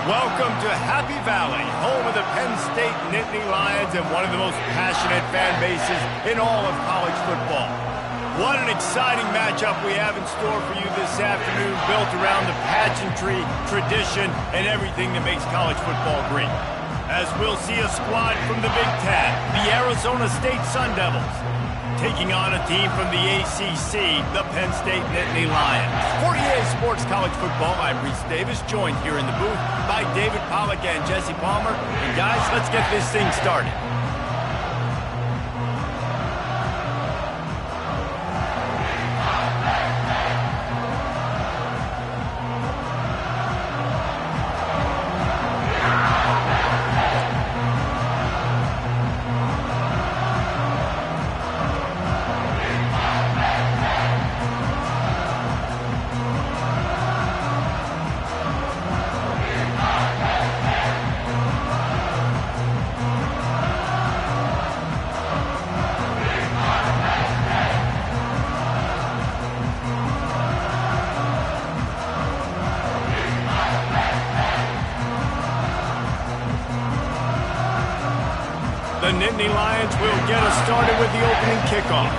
Welcome to Happy Valley, home of the Penn State Nittany Lions and one of the most passionate fan bases in all of college football. What an exciting matchup we have in store for you this afternoon, built around the pageantry, tradition, and everything that makes college football great. As we'll see a squad from the Big Ten, the Arizona State Sun Devils, taking on a team from the ACC, the Penn State Nittany Lions. For EA Sports College Football, I'm Reese Davis, joined here in the booth by David Pollack and Jesse Palmer. And guys, let's get this thing started. The Nittany Lions will get us started with the opening kickoff.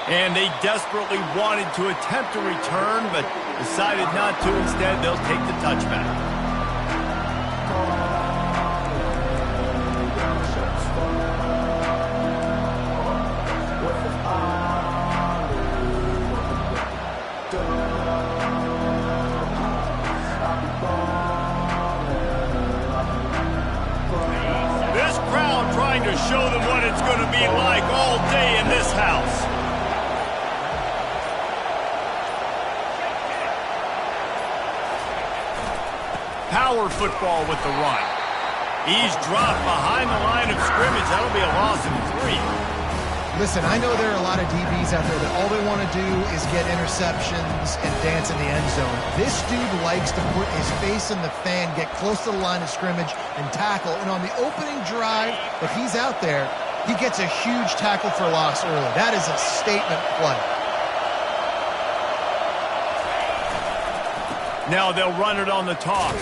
And they desperately wanted to attempt a return, but decided not to. Instead, they'll take the touchback. To show them what it's going to be like all day in this house. Power football with the run. He's dropped behind the line of scrimmage. That'll be a loss of 3. Listen, I know there are a lot of DBs out there that all they want to do is get interceptions and dance in the end zone. This dude likes to put his face in the fan, get close to the line of scrimmage, and tackle. And on the opening drive that he's out there, he gets a huge tackle for loss early. That is a statement play. Now they'll run it on the toss.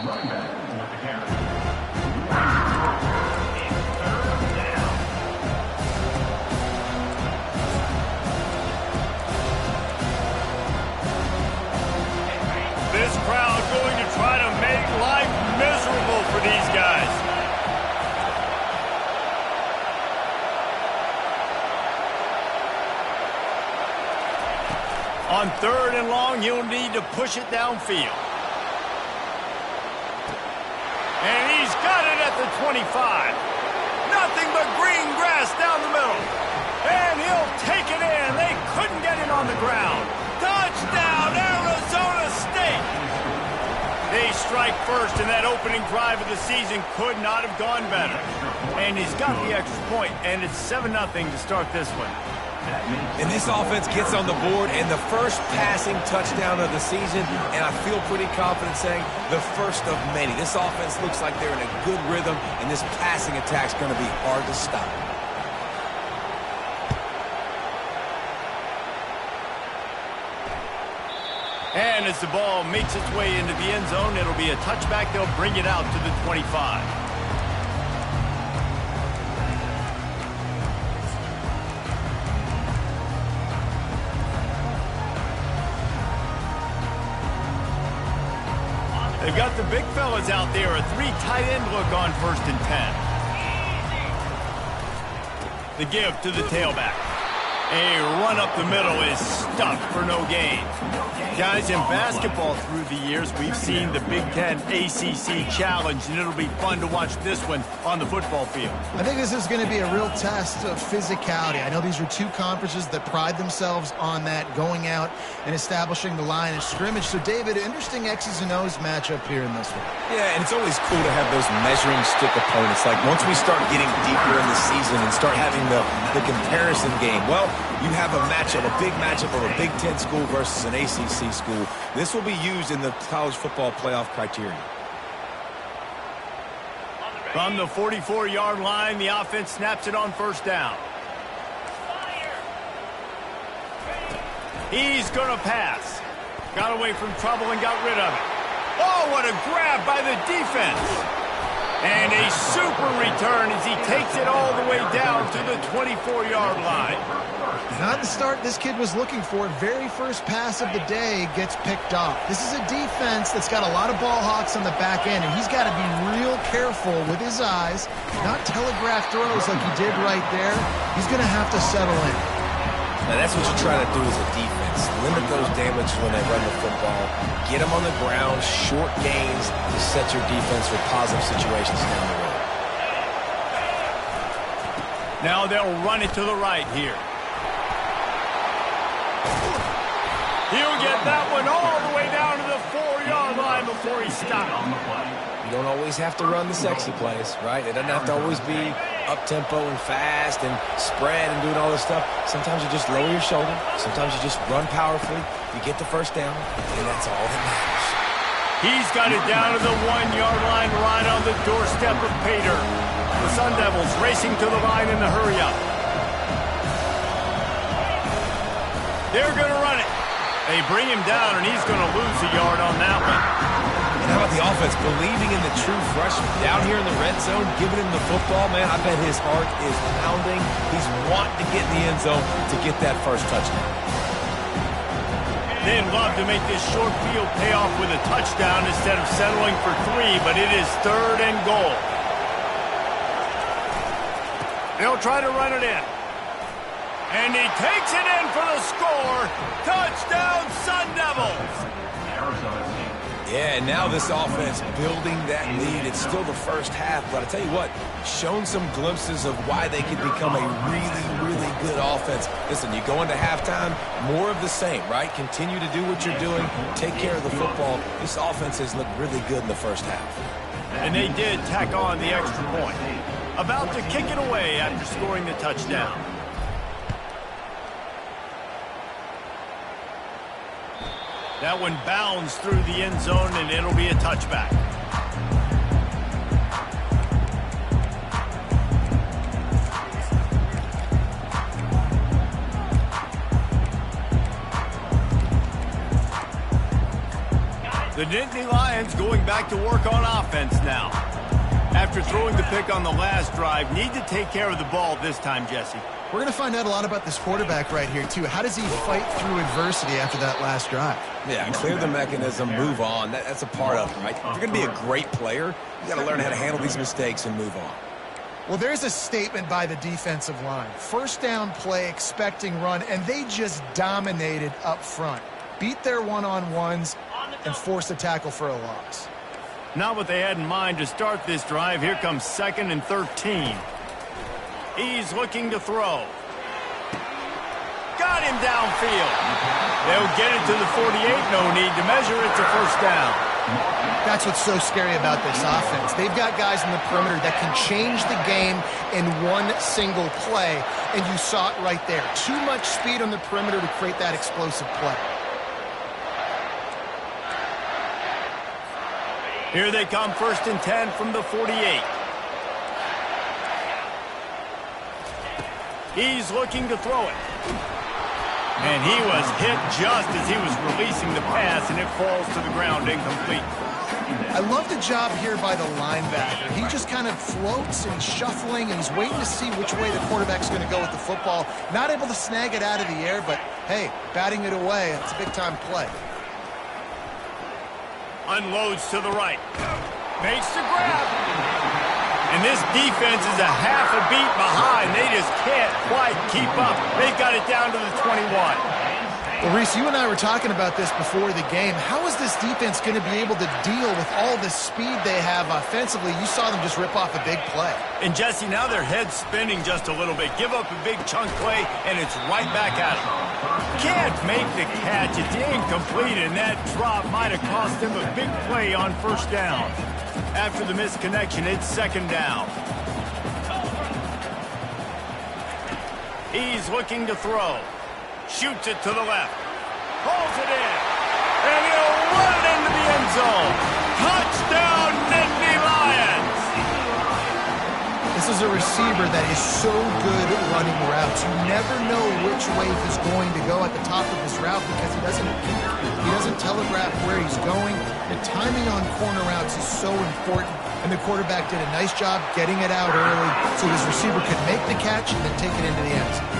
Running back with the carry. This crowd going to try to make life miserable for these guys. On 3rd and long, you'll need to push it downfield. And he's got it at the 25. Nothing but green grass down the middle. And he'll take it in. They couldn't get it on the ground. Touchdown, Arizona State! They strike first, and that opening drive of the season could not have gone better. And he's got the extra point, and it's 7-0 to start this one. And this offense gets on the board, and the first passing touchdown of the season, and I feel pretty confident saying the first of many. This offense looks like they're in a good rhythm, and this passing attack's going to be hard to stop. And as the ball makes its way into the end zone, it'll be a touchback. They'll bring it out to the 25. They've got the big fellas out there, a 3 tight end look on 1st and 10. The give to the tailback. A run up the middle is stuffed for no gain. Guys, in basketball through the years, we've seen the Big Ten ACC Challenge, and it'll be fun to watch this one on the football field. I think this is going to be a real test of physicality. I know these are two conferences that pride themselves on that, going out and establishing the line of scrimmage. So, David, interesting X's and O's matchup here in this one. Yeah, and it's always cool to have those measuring stick opponents. Like, once we start getting deeper in the season and start having the comparison game, well, you have a matchup, a big matchup of a Big Ten school versus an ACC school. This will be used in the college football playoff criteria. From the 44-yard line, the offense snaps it on 1st down. He's going to pass. Got away from trouble and got rid of it. Oh, what a grab by the defense. And a super return as he takes it all the way down to the 24-yard line. Not the start this kid was looking for. Very first pass of the day gets picked off. This is a defense that's got a lot of ball hawks on the back end, and he's got to be real careful with his eyes, not telegraph throws like he did right there. He's going to have to settle in. Now that's what you try to do as a defense. Limit those damages when they run the football. Get them on the ground, short gains to set your defense for positive situations down the road. Now they'll run it to the right here. He'll get that one all the way down to the 4-yard line before he stops. You don't always have to run the sexy plays, right? It doesn't have to always be up-tempo and fast and spread and doing all this stuff. Sometimes you just lower your shoulder. Sometimes you just run powerfully. You get the first down, and that's all that matters. He's got it down to the 1-yard line right on the doorstep of Pater. The Sun Devils racing to the line in the hurry-up. They're going to run it. They bring him down, and he's going to lose a yard on that one. And how about the offense believing in the true freshman down here in the red zone, giving him the football, man? I bet his heart is pounding. He's wanting to get in the end zone to get that first touchdown. They'd love to make this short field pay off with a touchdown instead of settling for 3, but it is 3rd and goal. They'll try to run it in. And he takes it in for the score. Touchdown, Sun Devils. Yeah, and now this offense building that lead. It's still the first half, but I tell you what, shown some glimpses of why they could become a really, really good offense. Listen, you go into halftime, more of the same, right? Continue to do what you're doing, take care of the football. This offense has looked really good in the first half. And they did tack on the extra point. About to kick it away after scoring the touchdown. That one bounds through the end zone, and it'll be a touchback. The Nittany Lions going back to work on offense now. After throwing the pick on the last drive, need to take care of the ball this time, Jesse. We're going to find out a lot about this quarterback right here, too. How does he fight through adversity after that last drive? Yeah, clear the mechanism, move on. That's a part of it, right? If you're going to be a great player, you got to learn how to handle these mistakes and move on. Well, there's a statement by the defensive line. First down play, expecting run, and they just dominated up front. Beat their one-on-ones and forced a tackle for a loss. Not what they had in mind to start this drive. Here comes 2nd and 13. He's looking to throw. Got him downfield. They'll get it to the 48. No need to measure. It's a first down. That's what's so scary about this offense. They've got guys in the perimeter that can change the game in one single play, and you saw it right there. Too much speed on the perimeter to create that explosive play. Here they come, 1st and 10 from the 48. He's looking to throw it. And he was hit just as he was releasing the pass, and it falls to the ground incomplete. I love the job here by the linebacker. He just kind of floats and he's shuffling, and he's waiting to see which way the quarterback's going to go with the football. Not able to snag it out of the air, but, hey, batting it away, it's a big-time play. Unloads to the right. Makes the grab. And this defense is a half a beat behind. They just can't quite keep up. They've got it down to the 21. Well, Reese, you and I were talking about this before the game. How is this defense going to be able to deal with all the speed they have offensively? You saw them just rip off a big play. And, Jesse, now their head's spinning just a little bit. Give up a big chunk play, and it's right back at them. Can't make the catch. It's incomplete, and that drop might have cost them a big play on first down. After the missed connection, it's 2nd down. He's looking to throw. Shoots it to the left. Pulls it in. And he'll run it into the end zone. Touchdown, Nittany Lions! This is a receiver that is so good at running routes. You never know which way he's going to go at the top of his route because he doesn't telegraph where he's going. The timing on corner routes is so important, and the quarterback did a nice job getting it out early so his receiver could make the catch and then take it into the end zone.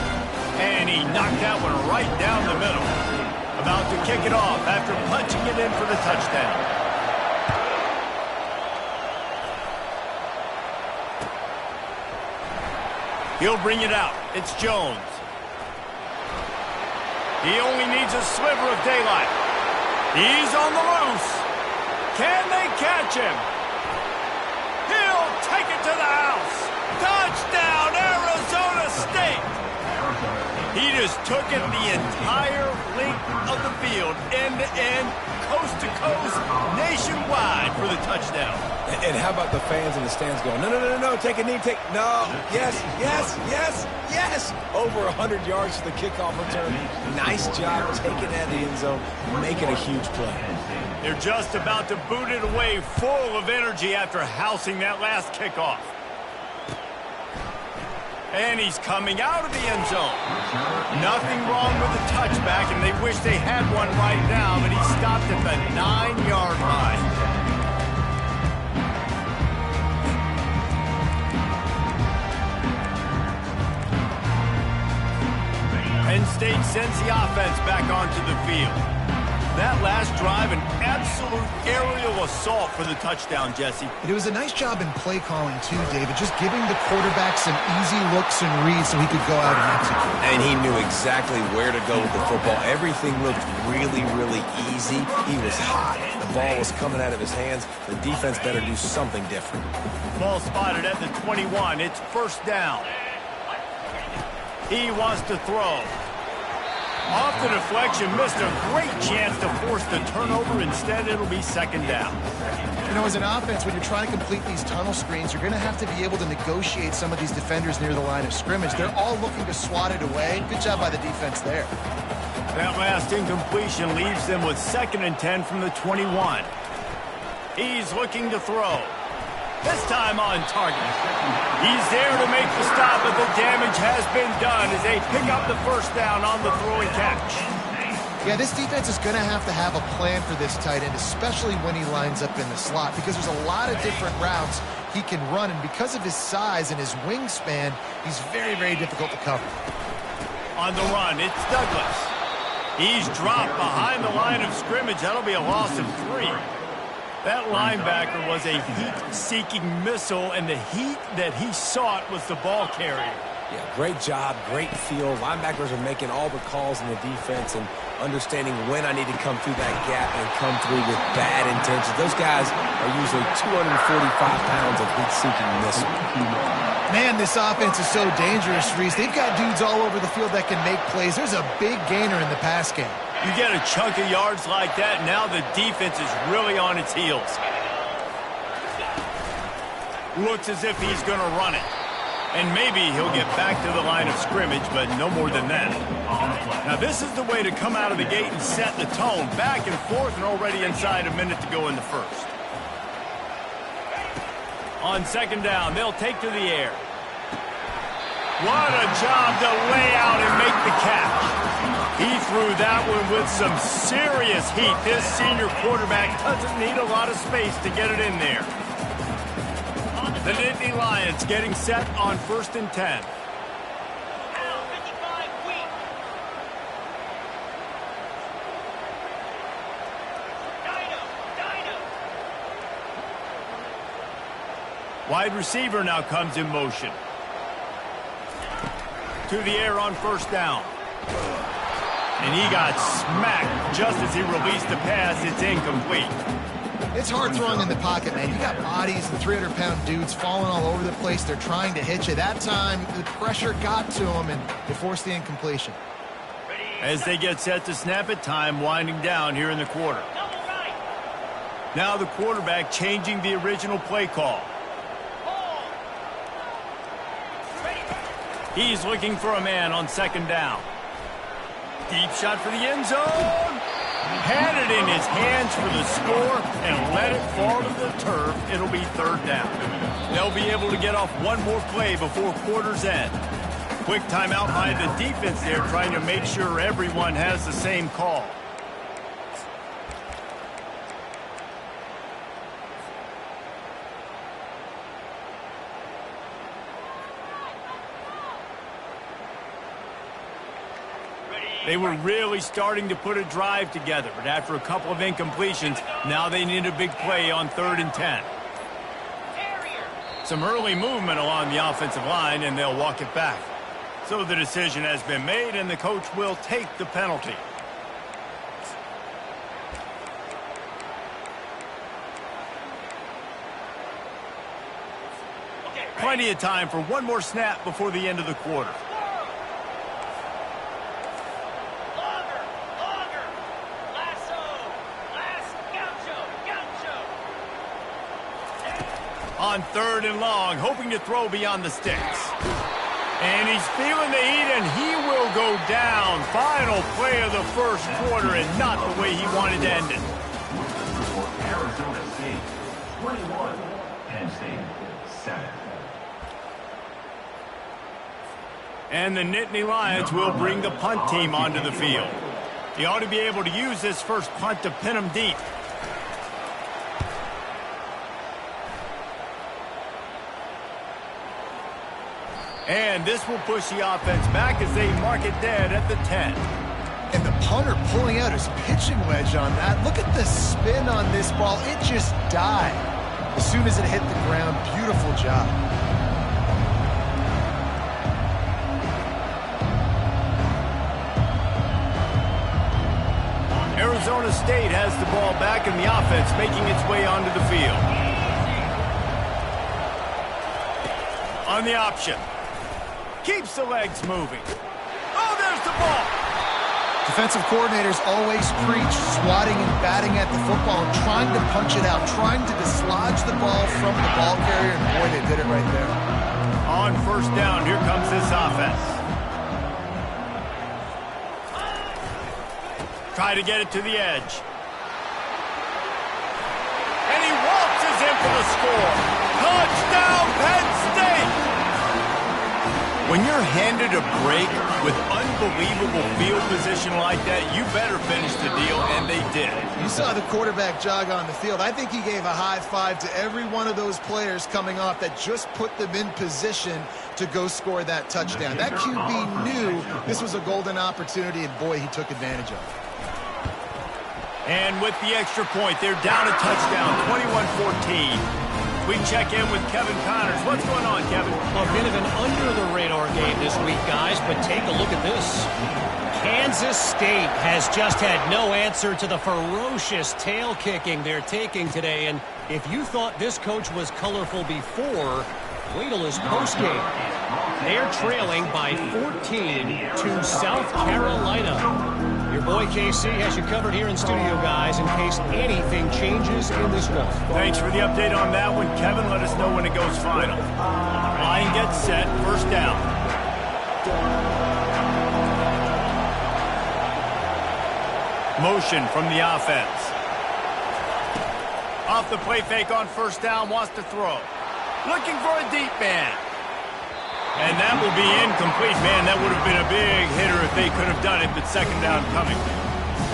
And he knocked that one right down the middle. About to kick it off after punching it in for the touchdown. He'll bring it out. It's Jones. He only needs a sliver of daylight. He's on the loose. Can they catch him? He'll take it to the house. Touchdown, Arizona State. He just took it the entire length of the field, end-to-end, coast-to-coast, nationwide for the touchdown. And how about the fans in the stands going, no, take a knee, no, yes. Over 100 yards to the kickoff return. Nice job taking that in the end zone, making a huge play. They're just about to boot it away full of energy after housing that last kickoff. And he's coming out of the end zone. Nothing wrong with the touchback, and they wish they had one right now, but he stopped at the 9-yard line. Penn State sends the offense back onto the field. That last drive, an absolute aerial assault for the touchdown, Jesse. It was a nice job in play calling, too, David, just giving the quarterback some easy looks and reads so he could go out and execute. And he knew exactly where to go with the football. Everything looked really easy. He was hot. The ball was coming out of his hands. The defense better do something different. Ball spotted at the 21. It's first down. He wants to throw. Off the deflection, missed a great chance to force the turnover. Instead, it'll be second down. You know, as an offense, when you're trying to complete these tunnel screens, you're going to have to be able to negotiate some of these defenders near the line of scrimmage. They're all looking to swat it away. Good job by the defense there. That last incompletion leaves them with 2nd and 10 from the 21. He's looking to throw. This time on target. He's there to make the stop, but the damage has been done as they pick up the first down on the throw and catch. Yeah, this defense is going to have a plan for this tight end, especially when he lines up in the slot, because there's a lot of different routes he can run, and because of his size and his wingspan, he's very difficult to cover. On the run, it's Douglas. He's dropped behind the line of scrimmage. That'll be a loss of 3. That linebacker was a heat-seeking missile, and the heat that he sought was the ball carrier. Yeah, great job, great feel. Linebackers are making all the calls in the defense and understanding when I need to come through that gap and come through with bad intentions. Those guys are usually 245 pounds of heat-seeking missile. Man, this offense is so dangerous, Reese. They've got dudes all over the field that can make plays. There's a big gainer in the pass game. You get a chunk of yards like that, now the defense is really on its heels. Looks as if he's going to run it. And maybe he'll get back to the line of scrimmage, but no more than that. Now this is the way to come out of the gate and set the tone. Back and forth and already inside a minute to go in the first. On second down, they'll take to the air. What a job to lay out and make the catch. He threw that one with some serious heat. This senior quarterback doesn't need a lot of space to get it in there. The Nittany Lions getting set on 1st and 10. Wide receiver now comes in motion. To the air on first down. And he got smacked just as he released the pass. It's incomplete. It's hard throwing in the pocket, man. You got bodies and 300-pound dudes falling all over the place. They're trying to hit you. That time, the pressure got to him, and they forced the incompletion. As they get set to snap it, time winding down here in the quarter. Now the quarterback changing the original play call. He's looking for a man on second down. Deep shot for the end zone. Had it in his hands for the score and let it fall to the turf. It'll be third down. They'll be able to get off one more play before quarter's end. Quick timeout by the defense there, trying to make sure everyone has the same call. They were really starting to put a drive together, but after a couple of incompletions, now they need a big play on 3rd and 10. Some early movement along the offensive line, and they'll walk it back. So the decision has been made, and the coach will take the penalty. Plenty of time for one more snap before the end of the quarter. On 3rd and long, hoping to throw beyond the sticks. And he's feeling the heat, and he will go down. Final play of the first quarter, and not the way he wanted to end it. For Arizona State, 21, Penn State, 7. And the Nittany Lions will bring the punt team onto the field. He ought to be able to use this first punt to pin them deep. And this will push the offense back as they mark it dead at the 10. And the punter pulling out his pitching wedge on that. Look at the spin on this ball. It just died as soon as it hit the ground. Beautiful job. Arizona State has the ball back, and the offense making its way onto the field. On the option. Keeps the legs moving. Oh, there's the ball. Defensive coordinators always preach swatting and batting at the football and trying to punch it out, trying to dislodge the ball from the ball carrier, and boy, they did it right there. On 1st down, here comes this offense. Try to get it to the edge. And he waltzes in for the score. Touchdown, Penn State! When you're handed a break with unbelievable field position like that, you better finish the deal, and they did. You saw the quarterback jog on the field. I think he gave a high five to every one of those players coming off that just put them in position to go score that touchdown. That QB knew this was a golden opportunity, and boy, he took advantage of it. And with the extra point, they're down a touchdown, 21-14. We check in with Kevin Connors. What's going on, Kevin? A bit of an under-the-radar game this week, guys, but take a look at this. Kansas State has just had no answer to the ferocious tail kicking they're taking today. And if you thought this coach was colorful before, wait till his postgame. They're trailing by 14 to South Carolina. Your boy KC has you covered here in studio, guys, in case anything changes in this one. Thanks for the update on that one, Kevin. Let us know when it goes final. Line gets set, 1st down. Motion from the offense. Off the play fake on 1st down, wants to throw. Looking for a deep man. And that will be incomplete. Man, that would have been a big hitter if they could have done it, but 2nd down coming.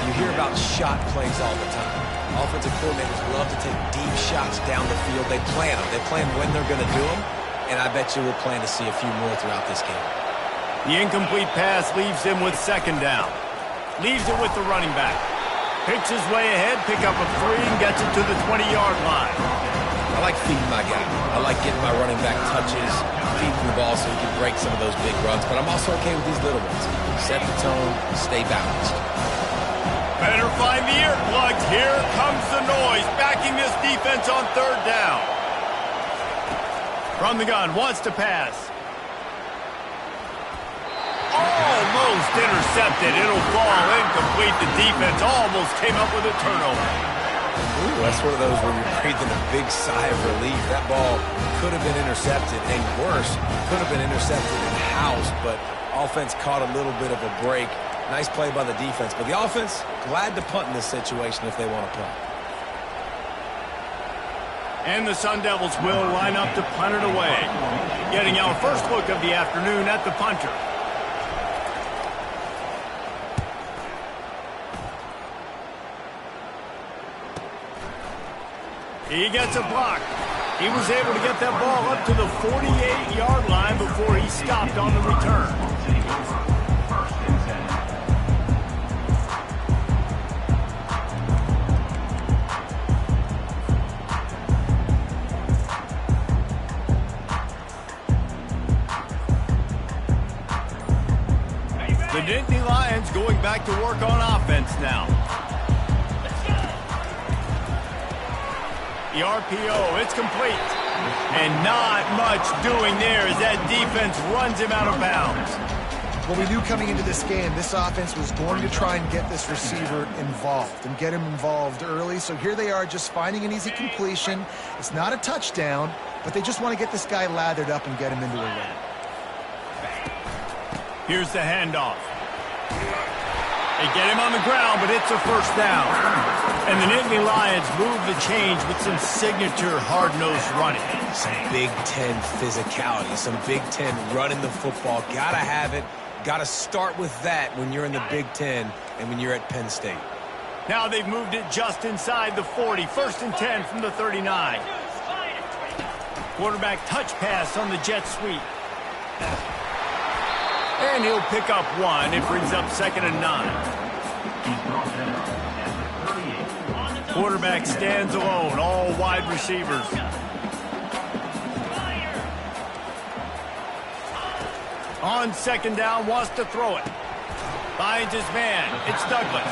You hear about shot plays all the time. Offensive coordinators love to take deep shots down the field. They plan them. They plan when they're going to do them, and I bet you we'll plan to see a few more throughout this game. The incomplete pass leaves him with 2nd down. Leaves it with the running back. Picks his way ahead, pick up a 3, and gets it to the 20-yard line. I like feeding my guy. I like getting my running back touches, feeding the ball so he can break some of those big runs, but I'm also okay with these little ones. Set the tone, stay balanced. Better find the earplugs. Here comes the noise, backing this defense on 3rd down. From the gun, wants to pass. Almost intercepted. It'll fall incomplete. The defense almost came up with a turnover. Ooh, that's one of those where you're breathing a big sigh of relief. That ball could have been intercepted, and worse, could have been intercepted and housed, but offense caught a little bit of a break Nice play by the defense. But the offense, glad to punt in this situation if they want to punt. And the Sun Devils will line up to punt it away. Getting our first look of the afternoon at the punter. He gets a block. He was able to get that ball up to the 48-yard line before he stopped on the return. The Nittany Lions going back to work on offense now. The RPO, it's complete. And not much doing there as that defense runs him out of bounds. Well, we knew coming into this game, this offense was going to try and get this receiver involved and get him involved early. So here they are just finding an easy completion. It's not a touchdown, but they just want to get this guy lathered up and get him into a run. Here's the handoff. They get him on the ground, but it's a first down. And the Nittany Lions move the change with some signature hard-nosed running. Some Big Ten physicality, some Big Ten running the football. Gotta have it. Gotta start with that when you're in the Big Ten and when you're at Penn State. Now they've moved it just inside the 40. First and 10 from the 39. Quarterback touch pass on the jet sweep. And he'll pick up one. It brings up 2nd and 9. Quarterback stands alone, all wide receivers. On 2nd down, wants to throw it. Finds his man. It's Douglas.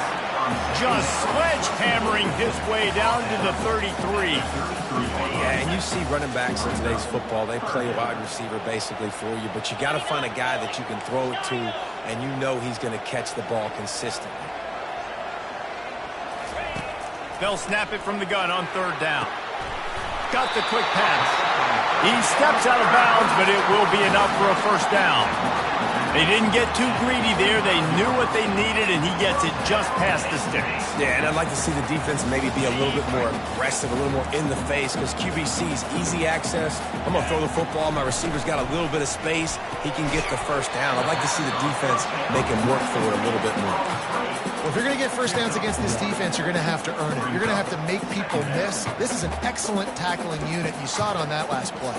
Just sledgehammering his way down to the 33. Yeah, and you see running backs in today's football, they play wide receiver basically for you, but you got to find a guy that you can throw it to, and you know he's going to catch the ball consistently. They'll snap it from the gun on 3rd down. Got the quick pass. He steps out of bounds, but it will be enough for a first down. They didn't get too greedy there. They knew what they needed, and he gets it just past the sticks. Yeah, and I'd like to see the defense maybe be a little bit more aggressive, a little more in the face, because QBC's easy access. I'm going to throw the football. My receiver's got a little bit of space. He can get the first down. I'd like to see the defense make him work for it a little bit more. Well, if you're going to get first downs against this defense, you're going to have to earn it. You're going to have to make people miss. This is an excellent tackling unit. You saw it on that last play.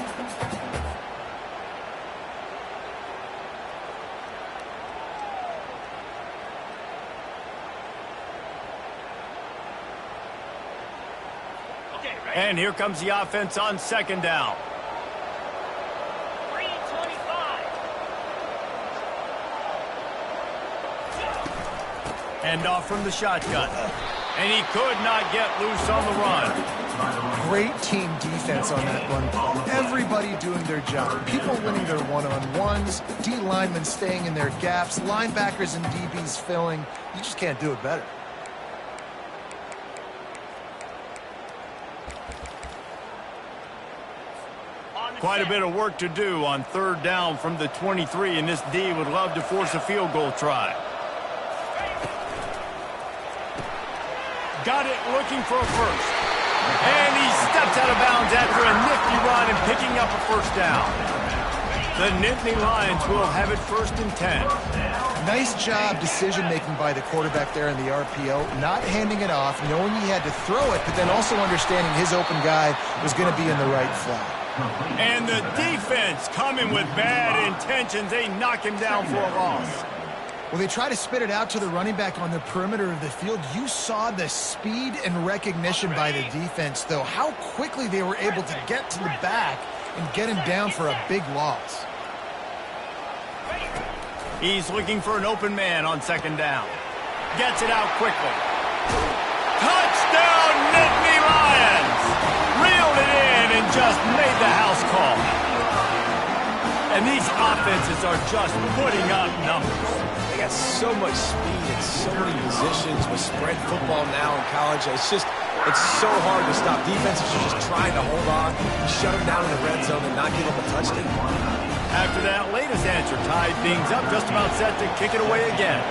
And here comes the offense on 2nd down. Hand off from the shotgun. And he could not get loose on the run. Great team defense on that run. Everybody doing their job. People winning their one-on-ones, D linemen staying in their gaps, linebackers and DBs filling. You just can't do it better. Quite a bit of work to do on 3rd down from the 23, and this D would love to force a field goal try. Got it looking for a first. And he steps out of bounds after a nifty run and picking up a first down. The Nittany Lions will have it 1st and 10. Nice job decision-making by the quarterback there in the RPO, not handing it off, knowing he had to throw it, but then also understanding his open guy was going to be in the right flat. And the defense coming with bad intentions. They knock him down for a loss. Well, they try to spit it out to the running back on the perimeter of the field. You saw the speed and recognition by the defense, though. How quickly they were able to get to the back and get him down for a big loss. He's looking for an open man on 2nd down. Gets it out quickly. Touchdown, Nittany Lions! Reeled it in and just made the house call. And these offenses are just putting up numbers. They got so much speed and so many positions with spread football now in college. It's so hard to stop. Defenses are just trying to hold on, shut them down in the red zone, and not give them a touchdown. After that latest answer tied things up, just about set to kick it away again.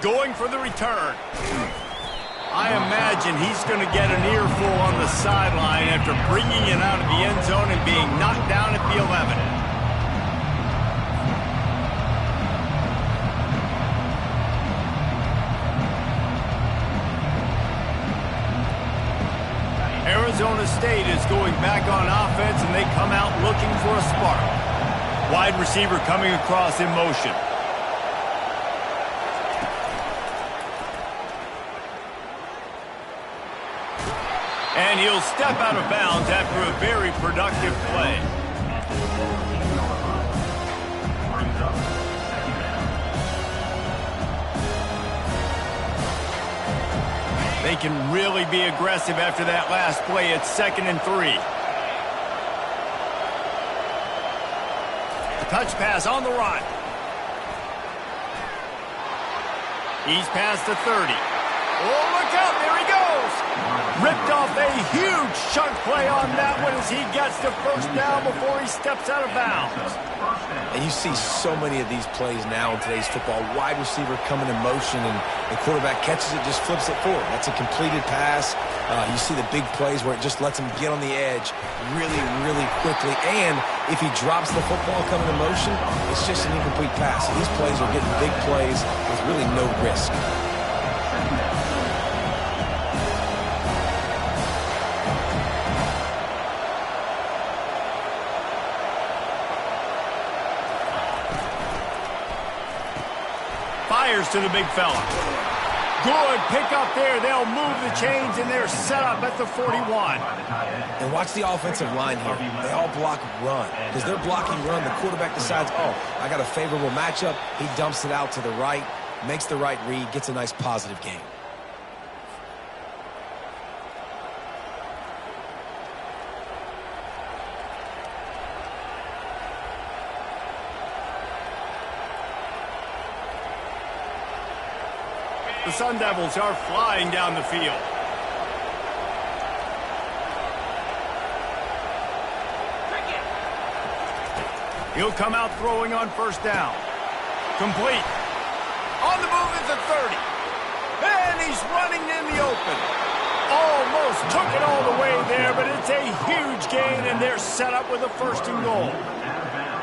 Going for the return. I imagine he's going to get an earful on the sideline after bringing it out of the end zone and being knocked down at the 11. Arizona State is going back on offense, and they come out looking for a spark. Wide receiver coming across in motion. And he'll step out of bounds after a very productive play. They can really be aggressive after that last play. It's 2nd and 3. Touch pass on the run. He's past the 30. Oh, look out. There he goes. Ripped off a huge chunk play on that one as he gets the first down before he steps out of bounds. And you see so many of these plays now in today's football. Wide receiver coming in motion, and the quarterback catches it, just flips it forward. That's a completed pass. You see the big plays where it just lets him get on the edge really, really quickly. And if he drops the football coming in motion, it's just an incomplete pass. So these plays are getting big plays with really no risk. Fires to the big fella. Good pick up there. They'll move the chains, and they're set up at the 41. And watch the offensive line here. They all block run. Because they're blocking run, the quarterback decides, oh, I got a favorable matchup. He dumps it out to the right, makes the right read, gets a nice positive gain. The Sun Devils are flying down the field. He'll come out throwing on first down. Complete. On the move is the 30. And he's running in the open. Almost took it all the way there, but it's a huge gain, and they're set up with a 1st and goal.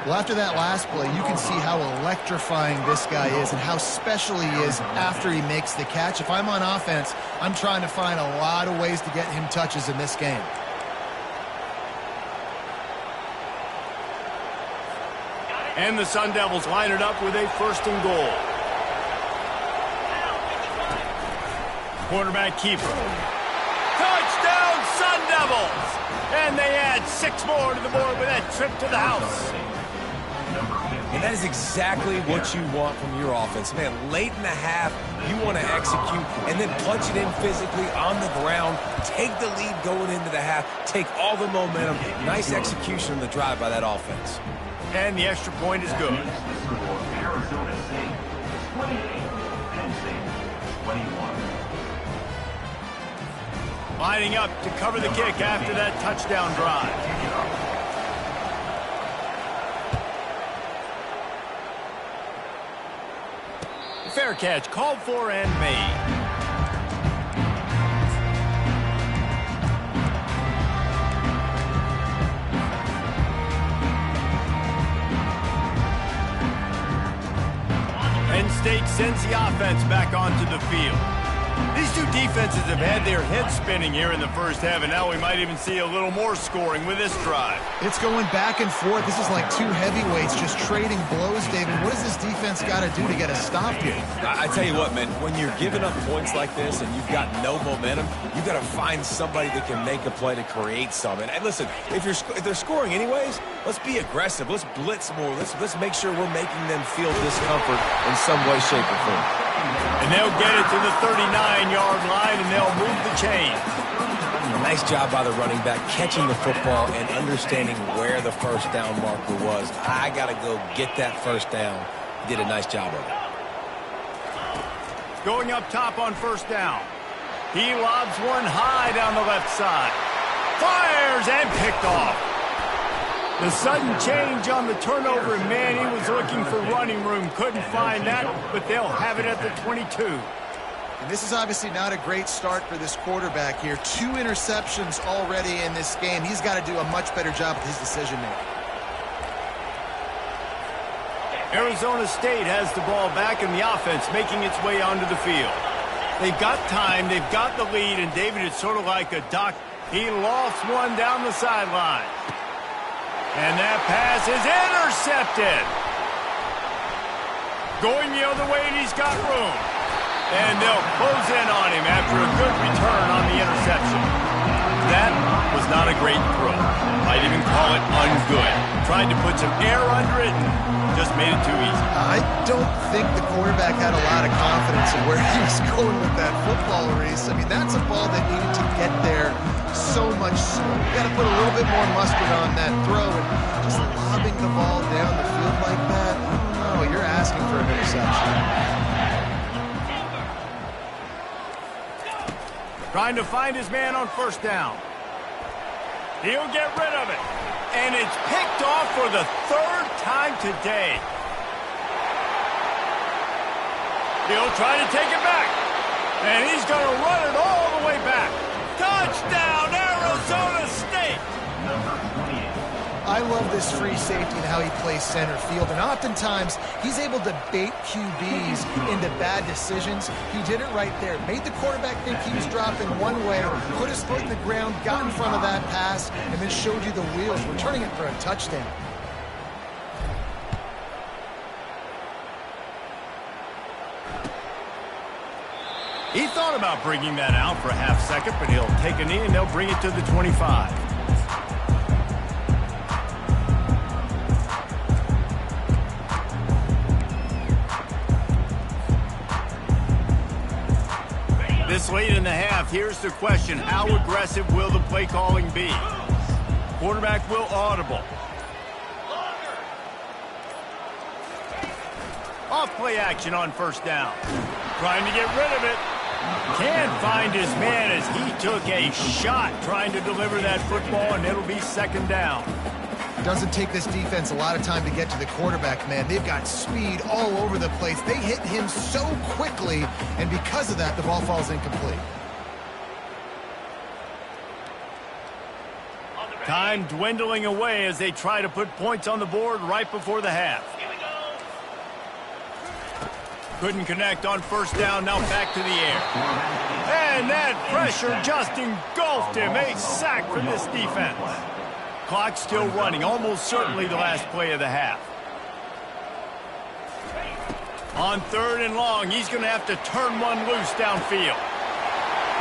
Well, after that last play, you can see how electrifying this guy is and how special he is after he makes the catch. If I'm on offense, I'm trying to find a lot of ways to get him touches in this game. And the Sun Devils line it up with a 1st and goal. Quarterback keeper. Touchdown, Sun Devils! And they add 6 more to the board with that trip to the house. And that is exactly what you want from your offense. Man, late in the half, you want to execute and then punch it in physically on the ground, take the lead going into the half, take all the momentum. Nice execution on the drive by that offense. And the extra point is good. Arizona State 28, Penn State 21. Lining up to cover the kick after that touchdown drive. Fair catch, called for and made. Penn State sends the offense back onto the field. These two defenses have had their heads spinning here in the first half, and now we might even see a little more scoring with this drive. It's going back and forth. This is like two heavyweights just trading blows, David. What does this defense got to do to get a stop here? I tell you what, man, when you're giving up points like this and you've got no momentum, you've got to find somebody that can make a play to create something. And listen, if they're scoring anyways, let's be aggressive. Let's blitz more. Let's make sure we're making them feel discomfort in some way, shape, or form. And they'll get it to the 39-yard line, and they'll move the chain. Nice job by the running back, catching the football and understanding where the first down marker was. I got to go get that first down. He did a nice job of it. Going up top on first down. He lobs one high down the left side. Fires and picked off. The sudden change on the turnover, and man, he was looking for running room. Couldn't find that, but they'll have it at the 22. And this is obviously not a great start for this quarterback here. 2 interceptions already in this game. He's got to do a much better job with his decision-making. Arizona State has the ball back, and the offense making its way onto the field. They've got time, they've got the lead, and David, it's sort of like a doc. He lost one down the sideline. And that pass is intercepted. Going the other way, and he's got room. And they'll close in on him after a good return on the interception. That was not a great throw. Might even call it ungood. Tried to put some air under it and just made it too easy. I don't think the quarterback had a lot of confidence in where he was going with that football, Reese. I mean, that's a ball that needed to get there so much sooner. You got to put a little bit more mustard on that throw, and just lobbing the ball down the field like that, I don't know, you're asking for an interception. Trying to find his man on first down. He'll get rid of it. And it's picked off for the 3rd time today. He'll try to take it back. And he's going to run it all the way back. Touchdown, Arizona State! I love this free safety and how he plays center field, and oftentimes he's able to bait QBs into bad decisions. He did it right there. Made the quarterback think he was dropping one way, put his foot in the ground, got in front of that pass, and then showed you the wheels, returning it for a touchdown. He thought about bringing that out for a half second, but he'll take a knee and they'll bring it to the 25. This late in the half, here's the question. How aggressive will the play calling be? Quarterback will audible. Off play action on first down. Trying to get rid of it. Can't find his man as he took a shot trying to deliver that football, and it'll be second down. It doesn't take this defense a lot of time to get to the quarterback, man. They've got speed all over the place. They hit him so quickly, and because of that, the ball falls incomplete. Time dwindling away as they try to put points on the board right before the half. Couldn't connect on first down, now back to the air. And that pressure just engulfed him. A sack for this defense. Clock still running, almost certainly the last play of the half. On 3rd and long, he's going to have to turn one loose downfield.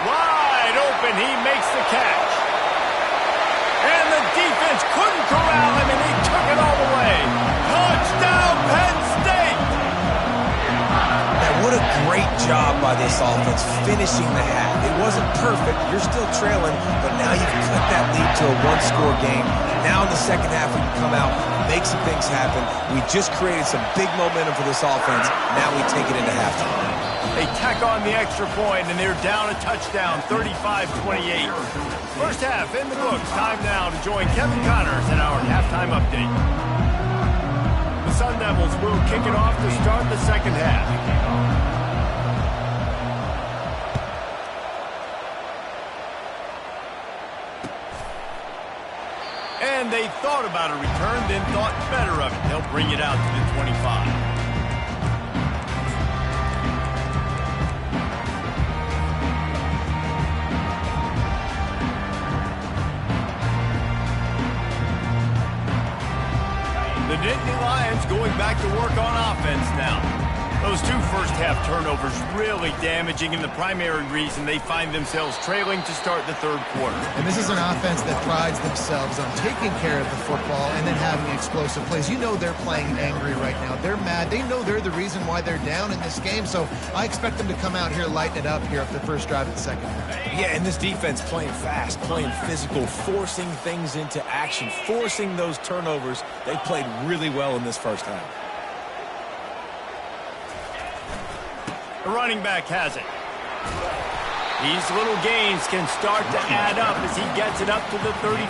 Wide open, he makes the catch. And the defense couldn't corral him, and he took it all the way. Touchdown, Penn State! What a great job by this offense finishing the half. It wasn't perfect. You're still trailing, but now you've cut that lead to a 1-score game. Now in the second half, we can come out, make some things happen. We just created some big momentum for this offense. Now we take it into halftime. They tack on the extra point, and they're down a touchdown, 35-28. First half in the books. Time now to join Kevin Connors in our halftime update. The Sun Devils will kick it off to start the second half. And they thought about a return, then thought better of it. They'll bring it out to the 25. The Nittany Lions going back to work on offense now. Those 2 first-half turnovers really damaging, and the primary reason they find themselves trailing to start the 3rd quarter. And this is an offense that prides themselves on taking care of the football and then having explosive plays. You know they're playing angry right now. They're mad. They know they're the reason why they're down in this game, so I expect them to come out here, lighten it up here at the first drive of the second half. Yeah, and this defense playing fast, playing physical, forcing things into action, forcing those turnovers. They played really well in this first half. The running back has it. These little gains can start to add up as he gets it up to the 34.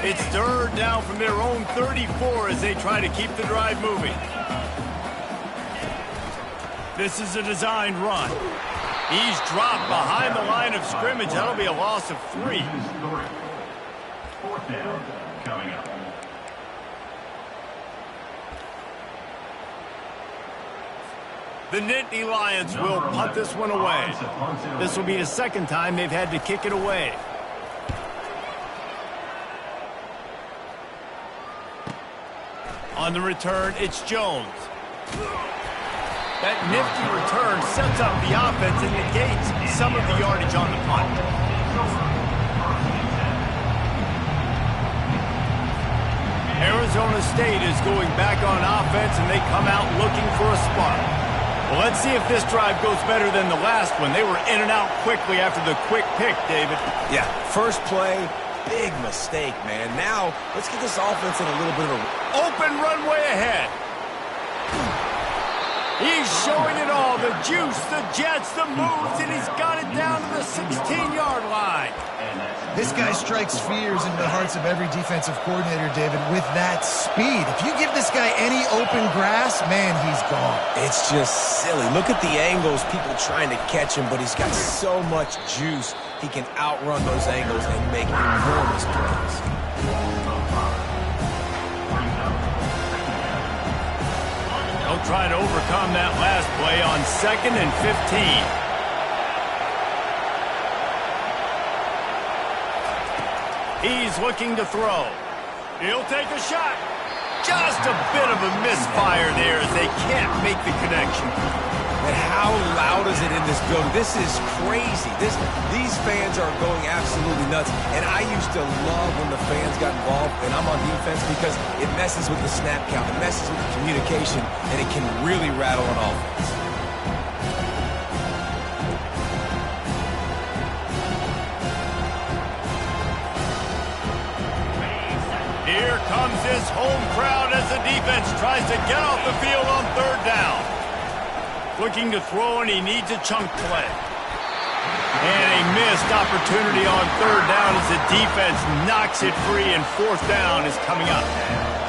It's third down from their own 34 as they try to keep the drive moving. This is a designed run. He's dropped behind the line of scrimmage. That'll be a loss of 3. Fourth down coming up. The Nittany Lions will punt this one away. This will be the second time they've had to kick it away. On the return, it's Jones. That nifty return sets up the offense and negates some of the yardage on the punt. Arizona State is going back on offense, and they come out looking for a spark. Well, let's see if this drive goes better than the last one. They were in and out quickly after the quick pick, David. Yeah, first play, big mistake, man. Now, let's get this offense in a little bit of a... Open runway ahead. He's showing it all. The juice, the jets, the moves, and he's got it down to the 16-yard line. This guy strikes fears into the hearts of every defensive coordinator, David, with that speed. If you give this guy any open grass, man, he's gone. It's just silly. Look at the angles, people trying to catch him, but he's got so much juice. He can outrun those angles and make enormous plays. They'll try to overcome that last play on 2nd and 15. He's looking to throw. He'll take a shot. Just a bit of a misfire there as they can't make the connection. And how loud is it in this building? This is crazy. These fans are going absolutely nuts. And I used to love when the fans got involved, and I'm on defense, because it messes with the snap count. It messes with the communication, and it can really rattle an offense. Here comes this home crowd as the defense tries to get off the field on 3rd down. Looking to throw, and he needs a chunk play. And a missed opportunity on 3rd down as the defense knocks it free, and 4th down is coming up.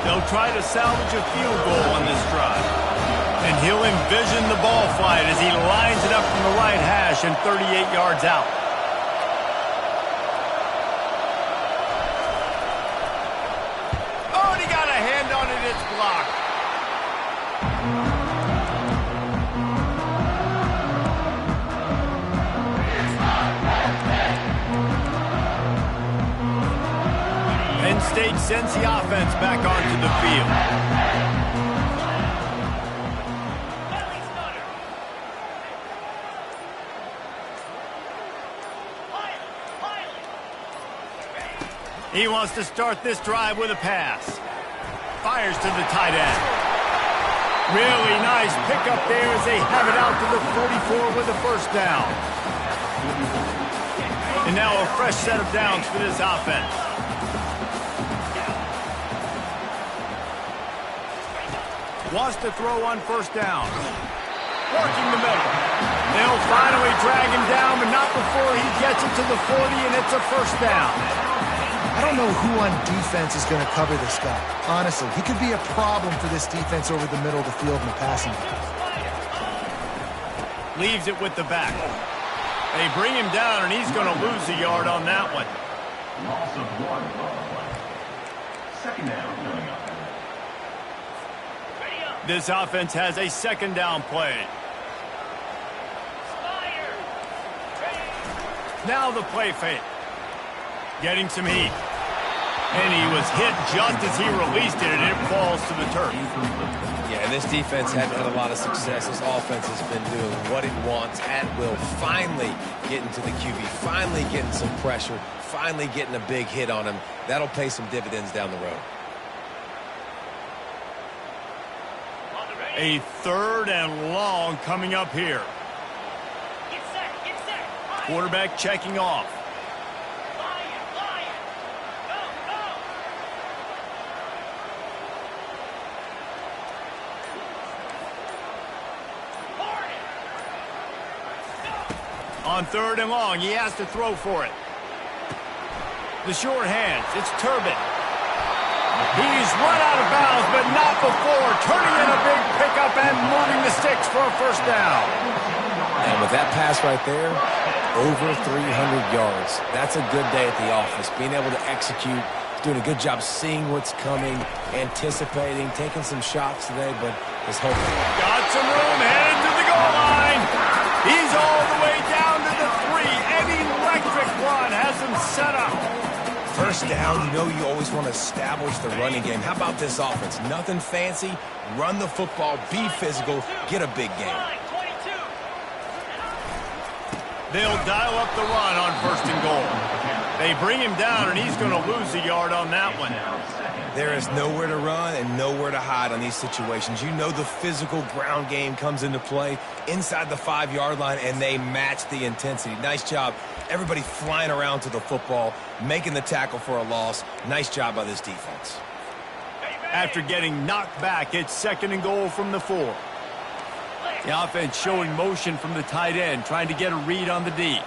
They'll try to salvage a field goal on this drive. And he'll envision the ball flight as he lines it up from the right hash and 38 yards out. Oh, and he got a hand on it. It's blocked. Penn State sends the offense back onto the field. He wants to start this drive with a pass. Fires to the tight end. Really nice pickup there as they have it out to the 44 with a 1st down. And now a fresh set of downs for this offense. Wants to throw on 1st down. Working the middle. They'll finally drag him down, but not before he gets it to the 40, and it's a 1st down. I don't know who on defense is going to cover this guy. Honestly, he could be a problem for this defense over the middle of the field in the passing game. Leaves it with the back. They bring him down, and he's going to lose a yard on that one. Loss of 1 on the play. 2nd down coming up. This offense has a 2nd down play. Now the play fake. Getting some heat. And he was hit just as he released it, and it falls to the turf. Yeah, and this defense hasn't had a lot of success. This offense has been doing what it wants at will. Finally getting to the QB. Finally getting some pressure. Finally getting a big hit on him. That'll pay some dividends down the road. A 3rd and long coming up here. Quarterback checking off. On 3rd and long, he has to throw for it. The short hands, it's Turbin. He's run out of bounds, but not before turning in a big pickup and moving the sticks for a first down. And with that pass right there, over 300 yards. That's a good day at the office. Being able to execute, doing a good job seeing what's coming, anticipating, taking some shots today, but is hoping. Got some room, headed to the goal line. He's all the way down to the 3. An electric run has him set up. First down, you know you always want to establish the running game. How about this offense? Nothing fancy. Run the football, be physical, get a big game. They'll dial up the run on first and goal. They bring him down, and he's going to lose a yard on that one. There is nowhere to run and nowhere to hide on these situations. You know the physical ground game comes into play inside the 5-yard line, and they match the intensity. Nice job. Everybody flying around to the football, making the tackle for a loss. Nice job by this defense. After getting knocked back, it's second and goal from the 4. The offense showing motion from the tight end, trying to get a read on the D.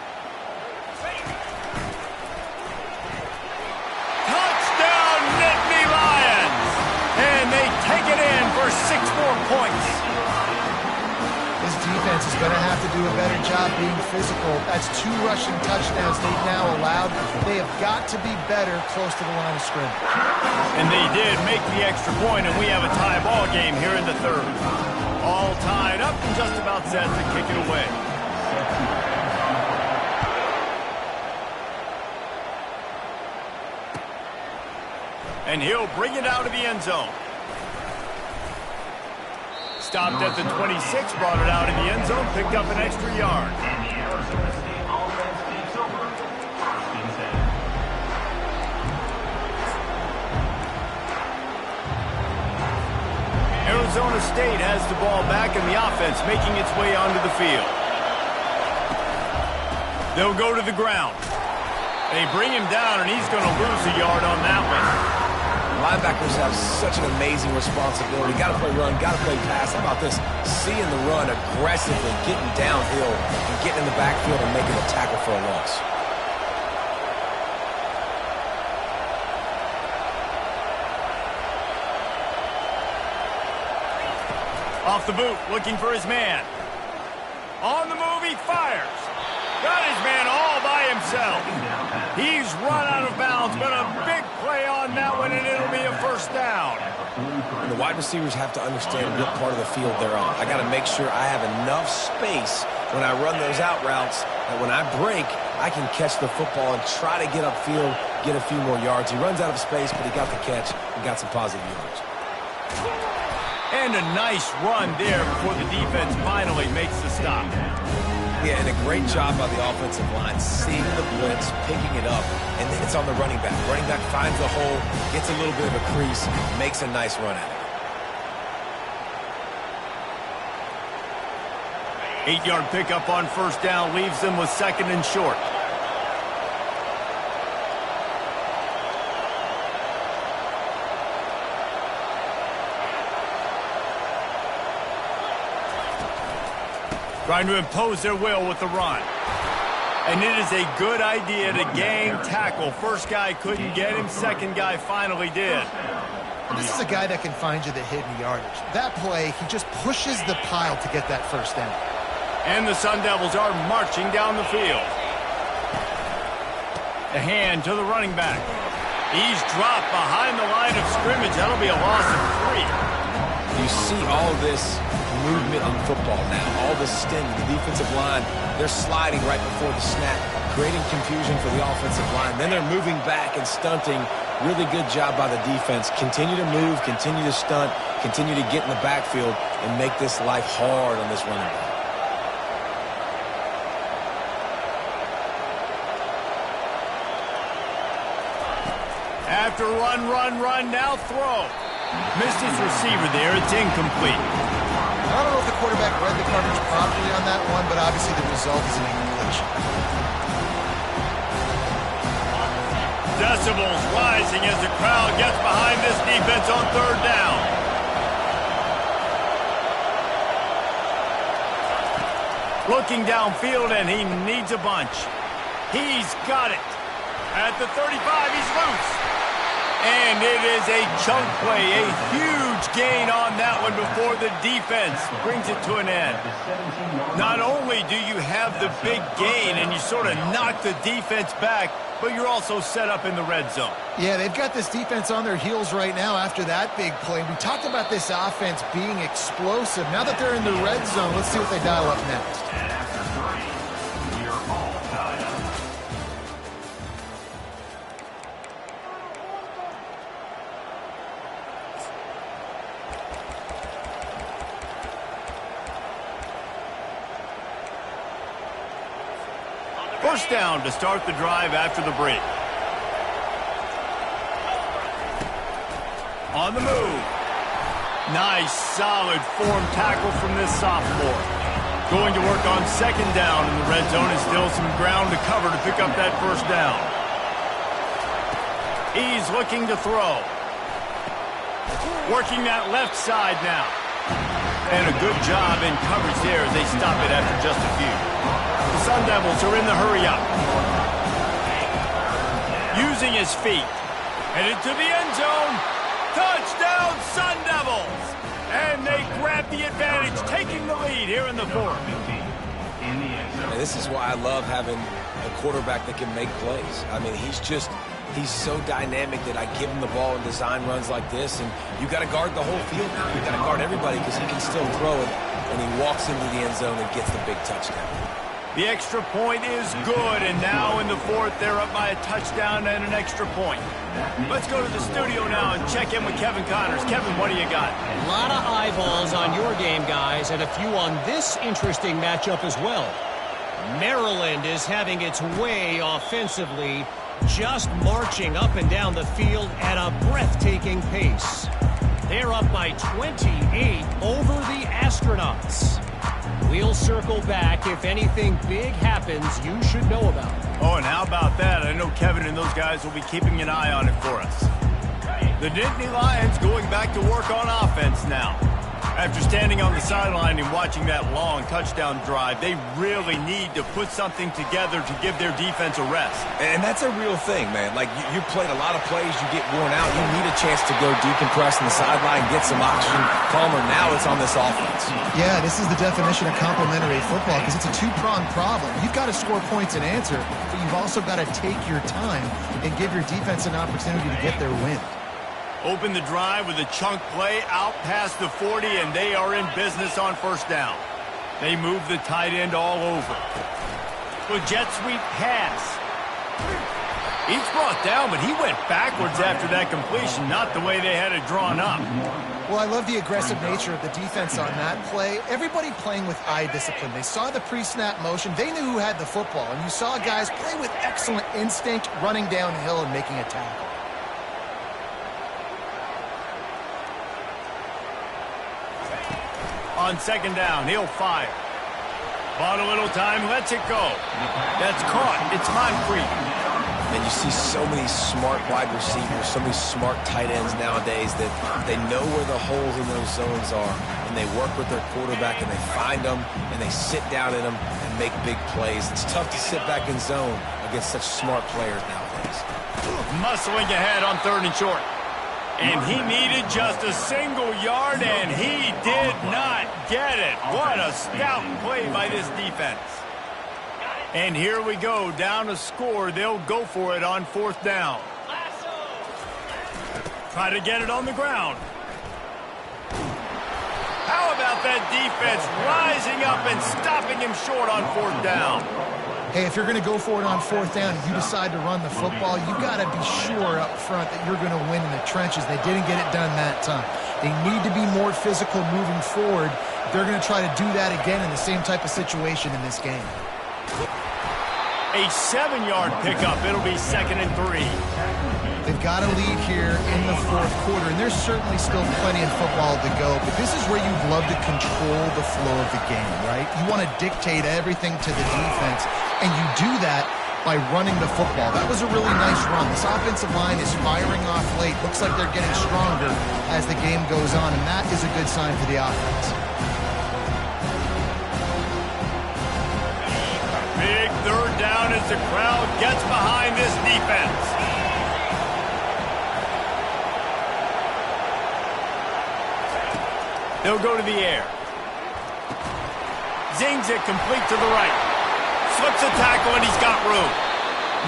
Touchdown, Nittany Lions! And they take it in for 6 more points. This defense is going to have to do a better job being physical. That's 2 rushing touchdowns they've now allowed. They have got to be better close to the line of scrimmage. And they did make the extra point, and we have a tie ball game here in the 3rd. All tied up and just about set to kick it away. And he'll bring it out of the end zone. Stopped at the 26, brought it out in the end zone, picked up an extra yard. Arizona State has the ball back, and the offense making its way onto the field. They'll go to the ground. They bring him down, and he's going to lose a yard on that one. Linebackers have such an amazing responsibility. Got to play run, got to play pass. How about this? Seeing the run aggressively, getting downhill, and getting in the backfield and making a tackle for a loss. Off the boot, looking for his man. On the move, he fires. Got his man all by himself. He's run out of bounds, but a big play on that one, and it'll be a first down. And the wide receivers have to understand what part of the field they're on. I got to make sure I have enough space when I run those out routes that when I break, I can catch the football and try to get upfield, get a few more yards. He runs out of space, but he got the catch and got some positive yards. And a nice run there before the defense finally makes the stop. Yeah, and a great job by the offensive line, seeing the blitz, picking it up, and then it's on the running back. Running back finds the hole, gets a little bit of a crease, makes a nice run at it. 8-yard pickup on first down leaves them with second and short. Trying to impose their will with the run. And it is a good idea to gang tackle. First guy couldn't get him. Second guy finally did. This is a guy that can find you the hidden yardage. That play, he just pushes the pile to get that first down. And the Sun Devils are marching down the field. The hand to the running back. He's dropped behind the line of scrimmage. That'll be a loss of 3. You see all this movement in football now. All the stint, the defensive line, they're sliding right before the snap, creating confusion for the offensive line. Then they're moving back and stunting. Really good job by the defense. Continue to move, continue to stunt, continue to get in the backfield and make this life hard on this running back. After run, now throw. Missed his receiver there. It's incomplete. I don't know if the quarterback read the coverage properly on that one, but obviously the result is an incompletion. Decibels rising as the crowd gets behind this defense on third down. Looking downfield, and he needs a bunch. He's got it. At the 35, he's loose. And it is a chunk play, a huge gain on that one before the defense brings it to an end. Not only do you have the big gain and you sort of knock the defense back, but you're also set up in the red zone. Yeah, they've got this defense on their heels right now after that big play. We talked about this offense being explosive. Now that they're in the red zone, let's see what they dial up next. And after 3, we're all tied up. First down to start the drive after the break. On the move. Nice, solid form tackle from this sophomore. Going to work on second down in the red zone and still some ground to cover to pick up that first down. He's looking to throw. Working that left side now. And a good job in coverage there as they stop it after just a few. The Sun Devils are in the hurry-up. Using his feet. Headed to the end zone. Touchdown, Sun Devils! And they grab the advantage, taking the lead here in the fourth. And this is why I love having a quarterback that can make plays. I mean, he's so dynamic that I give him the ball and design runs like this, and you got to guard the whole field now. You got to guard everybody because he can still throw it, and he walks into the end zone and gets the big touchdown. The extra point is good, and now in the fourth, they're up by a touchdown and an extra point. Let's go to the studio now and check in with Kevin Connors. Kevin, what do you got? A lot of eyeballs on your game, guys, and a few on this interesting matchup as well. Maryland is having its way offensively, just marching up and down the field at a breathtaking pace. They're up by 28 over the Astronauts. We'll circle back if anything big happens you should know about. Oh, and how about that? I know Kevin and those guys will be keeping an eye on it for us. The Nittany Lions going back to work on offense now. After standing on the sideline and watching that long touchdown drive, they really need to put something together to give their defense a rest. And that's a real thing, man. Like, you played a lot of plays, you get worn out, you need a chance to go decompress on the sideline, get some oxygen, calmer. Now it's on this offense. Yeah, this is the definition of complementary football because it's a two-pronged problem. You've got to score points and answer, but you've also got to take your time and give your defense an opportunity to get their win. Open the drive with a chunk play out past the 40, and they are in business on first down. They move the tight end all over. The jet sweep pass. He's brought down, but he went backwards after that completion, not the way they had it drawn up. Well, I love the aggressive nature of the defense on that play. Everybody playing with eye discipline. They saw the pre-snap motion. They knew who had the football, and you saw guys play with excellent instinct, running downhill and making a tackle. On second down, he'll fire. Bought a little time, lets it go. That's caught. It's Moncrief. And you see so many smart wide receivers, so many smart tight ends nowadays that they know where the holes in those zones are, and they work with their quarterback, and they find them, and they sit down in them and make big plays. It's tough to sit back in zone against such smart players nowadays. Muscling ahead on third and short. And he needed just a single yard, and he did not get it. What a stout play by this defense. And here we go, down a score. They'll go for it on fourth down. Try to get it on the ground. How about that defense rising up and stopping him short on fourth down? Hey, if you're going to go for it on fourth down and you decide to run the football, you got to be sure up front that you're going to win in the trenches. They didn't get it done that time. They need to be more physical moving forward. They're going to try to do that again in the same type of situation in this game. A 7-yard pickup. It'll be 2nd and 3. They've got a lead here in the fourth quarter, and there's certainly still plenty of football to go, but this is where you'd love to control the flow of the game, right? You want to dictate everything to the defense, and you do that by running the football. That was a really nice run. This offensive line is firing off late. Looks like they're getting stronger as the game goes on, and that is a good sign for the offense. Big third down as the crowd gets behind this defense. They'll go to the air. Zings it complete to the right. Slips a tackle, and he's got room.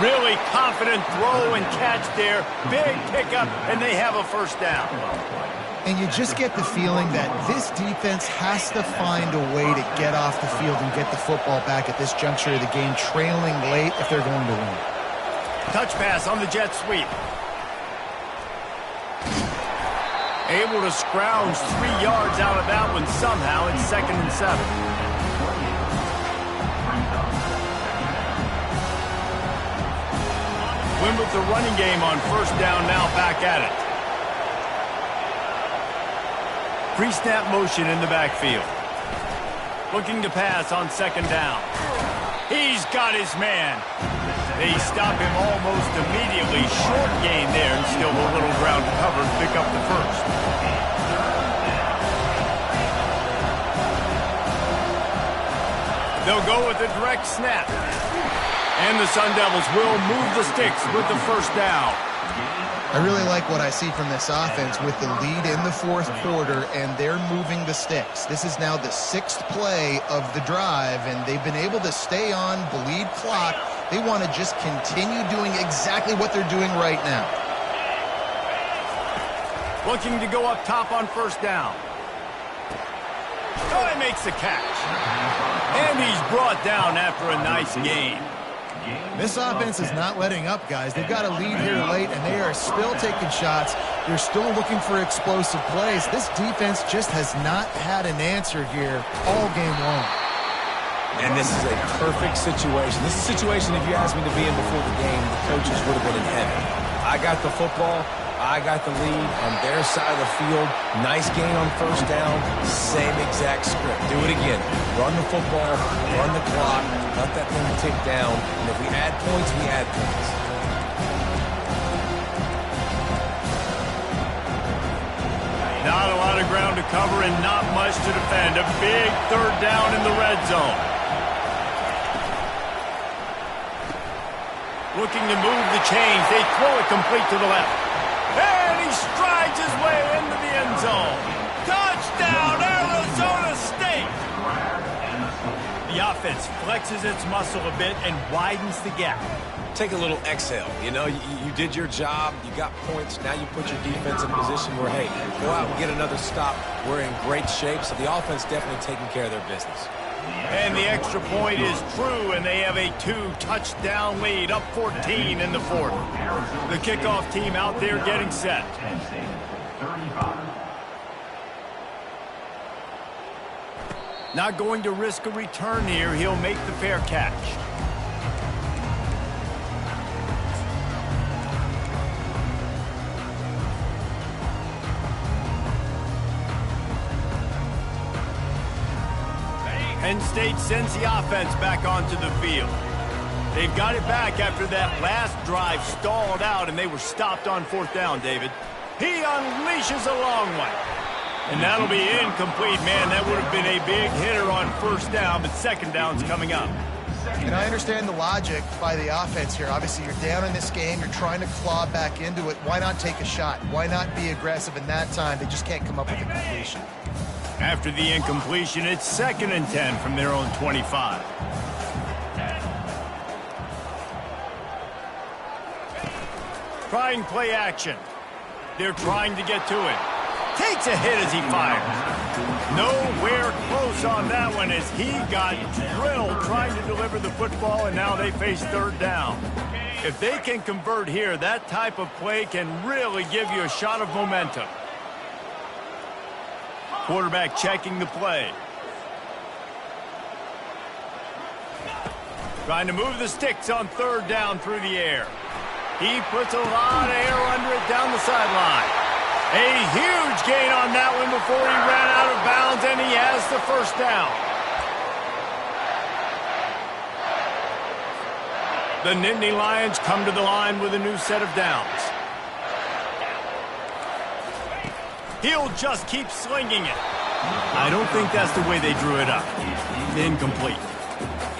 Really confident throw and catch there. Big pickup, and they have a first down. And you just get the feeling that this defense has to find a way to get off the field and get the football back at this juncture of the game, trailing late if they're going to win. Touch pass on the jet sweep. Able to scrounge 3 yards out of that one somehow. It's 2nd and 7. Win with the running game on first down, now back at it. Pre-snap motion in the backfield. Looking to pass on 2nd down. He's got his man. They stop him almost immediately. Short gain there, and still a little ground to cover to pick up the first. They'll go with a direct snap. And the Sun Devils will move the sticks with the first down. I really like what I see from this offense with the lead in the 4th quarter, and they're moving the sticks. This is now the 6th play of the drive, and they've been able to stay on, bleed clock. They want to just continue doing exactly what they're doing right now. Looking to go up top on first down. Oh, he makes the catch. And he's brought down after a nice gain. This offense is not letting up, guys. They've got a lead here late, and they are still taking shots. They're still looking for explosive plays. This defense just has not had an answer here all game long. And this is a perfect situation. This is a situation, if you asked me to be in before the game, the coaches would have been in heaven. I got the football. I got the lead on their side of the field. Nice gain on first down. Same exact script. Do it again. Run the football, run the clock, let that thing tick down. And if we add points, we add points. Not a lot of ground to cover and not much to defend. A big 3rd down in the red zone. Looking to move the chains. They throw it complete to the left. And he strides his way into the end zone. Touchdown, Arizona State! The offense flexes its muscle a bit and widens the gap. Take a little exhale. You know, you did your job. You got points. Now you put your defense in a position where, hey, go out and get another stop. We're in great shape. So the offense definitely taking care of their business. And the extra point is true, and they have a 2-touchdown lead, up 14 in the 4th. The kickoff team out there getting set. Not going to risk a return here. He'll make the fair catch. Penn State sends the offense back onto the field. They've got it back after that last drive stalled out, and they were stopped on 4th down, David. He unleashes a long one. And that'll be incomplete, man. That would have been a big hitter on first down, but 2nd down's coming up. And I understand the logic by the offense here. Obviously, you're down in this game. You're trying to claw back into it. Why not take a shot? Why not be aggressive in that time? They just can't come up with a completion. After the incompletion, it's 2nd and 10 from their own 25. Trying play action. They're trying to get to it. Takes a hit as he fires. Nowhere close on that one as he got drilled trying to deliver the football, and now they face 3rd down. If they can convert here, that type of play can really give you a shot of momentum. Quarterback checking the play. Trying to move the sticks on 3rd down through the air. He puts a lot of air under it down the sideline. A huge gain on that one before he ran out of bounds, and he has the first down. The Nittany Lions come to the line with a new set of downs. He'll just keep slinging it. I don't think that's the way they drew it up. Incomplete.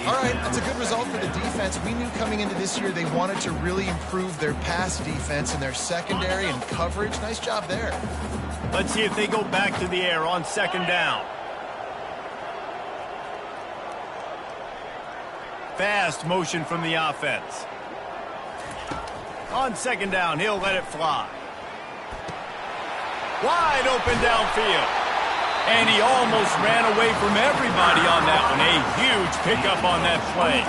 All right, that's a good result for the defense. We knew coming into this year they wanted to really improve their pass defense and their secondary and coverage. Nice job there. Let's see if they go back to the air on second down. Fast motion from the offense. On second down, he'll let it fly. Wide open downfield. And he almost ran away from everybody on that one. A huge pickup on that play.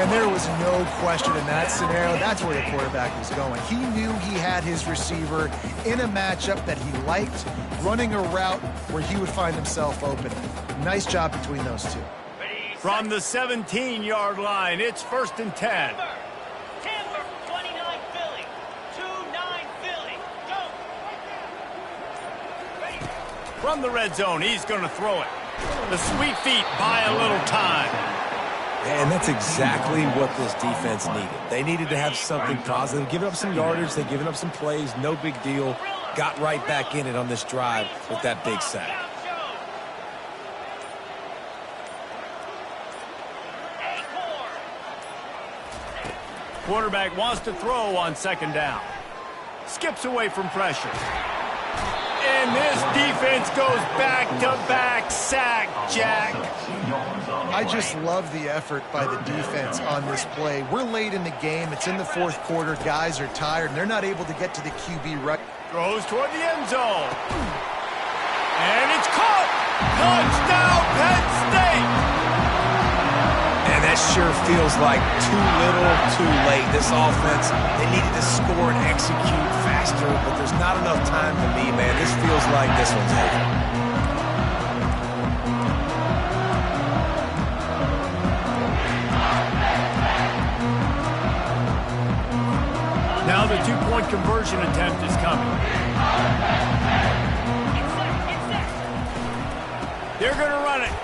And there was no question in that scenario. That's where the quarterback was going. He knew he had his receiver in a matchup that he liked, running a route where he would find himself open. Nice job between those two. From the 17-yard line, it's 1st and 10. From the red zone, he's going to throw it. The sweet feet buy a little time. And that's exactly what this defense needed. They needed to have something positive. Giving up some yardage, they've given up some plays, no big deal. Got right back in it on this drive with that big sack. Quarterback wants to throw on second down. Skips away from pressure. And this defense goes back-to-back sack, Jack. I just love the effort by the defense on this play. We're late in the game. It's in the 4th quarter. Guys are tired, and they're not able to get to the QB right. Throws toward the end zone. And it's caught. Touchdown, Penn State. And that sure feels like too little, too late. This offense, they needed to score and execute faster, but there's not enough time for me, man. This feels like this one's over. Now the two-point conversion attempt is coming. They're going to run it.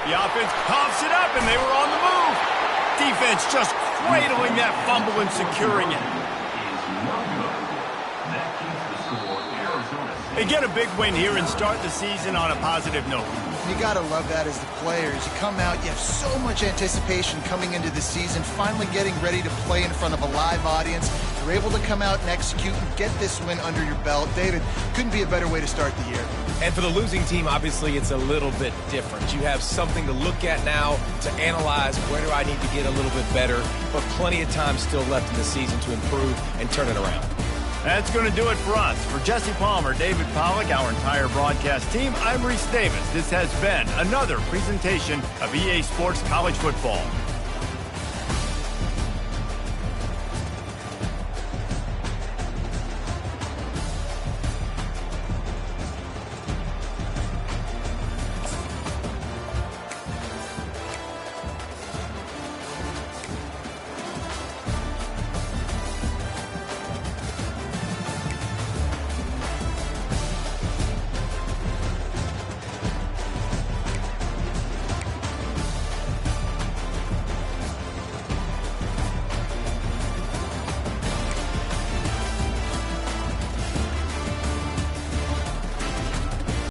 The offense coughs it up, and they were on the move. Defense just cradling that fumble and securing it. They get a big win here and start the season on a positive note. You got to love that as the players. You come out, you have so much anticipation coming into the season, finally getting ready to play in front of a live audience. You're able to come out and execute and get this win under your belt. David, couldn't be a better way to start the year. And for the losing team, obviously, it's a little bit different. You have something to look at now to analyze where do I need to get a little bit better, but plenty of time still left in the season to improve and turn it around. That's going to do it for us. For Jesse Palmer, David Pollack, our entire broadcast team, I'm Reese Davis. This has been another presentation of EA Sports College Football.